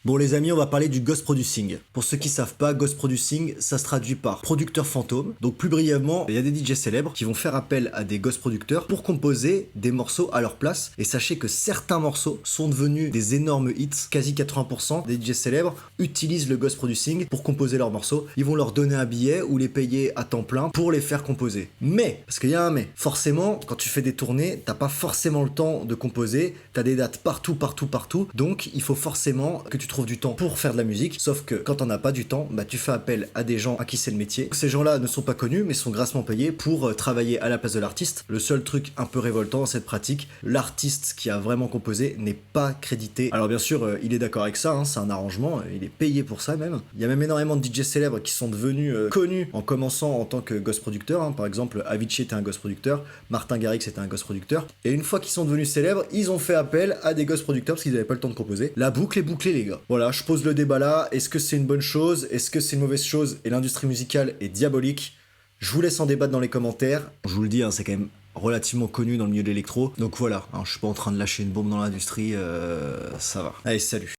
Bon les amis, on va parler du ghost producing. Pour ceux qui savent pas, ghost producing, ça se traduit par producteur fantôme. Donc plus brièvement, il y a des DJ célèbres qui vont faire appel à des ghost producteurs pour composer des morceaux à leur place. Et sachez que certains morceaux sont devenus des énormes hits. Quasi 80% des DJ célèbres utilisent le ghost producing pour composer leurs morceaux. Ils vont leur donner un billet ou les payer à temps plein pour les faire composer. Mais, parce qu'il y a un mais, forcément, quand tu fais des tournées, t'as pas forcément le temps de composer. T'as des dates partout. Donc il faut forcément que tu trouves du temps pour faire de la musique, sauf que quand on n'a pas du temps, bah tu fais appel à des gens à qui c'est le métier. Ces gens-là ne sont pas connus, mais sont grassement payés pour travailler à la place de l'artiste. Le seul truc un peu révoltant dans cette pratique, l'artiste qui a vraiment composé n'est pas crédité. Alors bien sûr, il est d'accord avec ça, hein, c'est un arrangement, il est payé pour ça même. Il y a même énormément de DJ célèbres qui sont devenus connus en commençant en tant que ghost producteur, hein. Par exemple, Avicii était un ghost producteur, Martin Garrix était un ghost producteur, et une fois qu'ils sont devenus célèbres, ils ont fait appel à des ghost producteurs parce qu'ils n'avaient pas le temps de composer. La boucle est bouclée les gars. Voilà, je pose le débat là, est-ce que c'est une bonne chose, est-ce que c'est une mauvaise chose, et l'industrie musicale est diabolique? Je vous laisse en débattre dans les commentaires. Je vous le dis, hein, c'est quand même relativement connu dans le milieu de l'électro, donc voilà, hein, je suis pas en train de lâcher une bombe dans l'industrie, ça va. Allez, salut.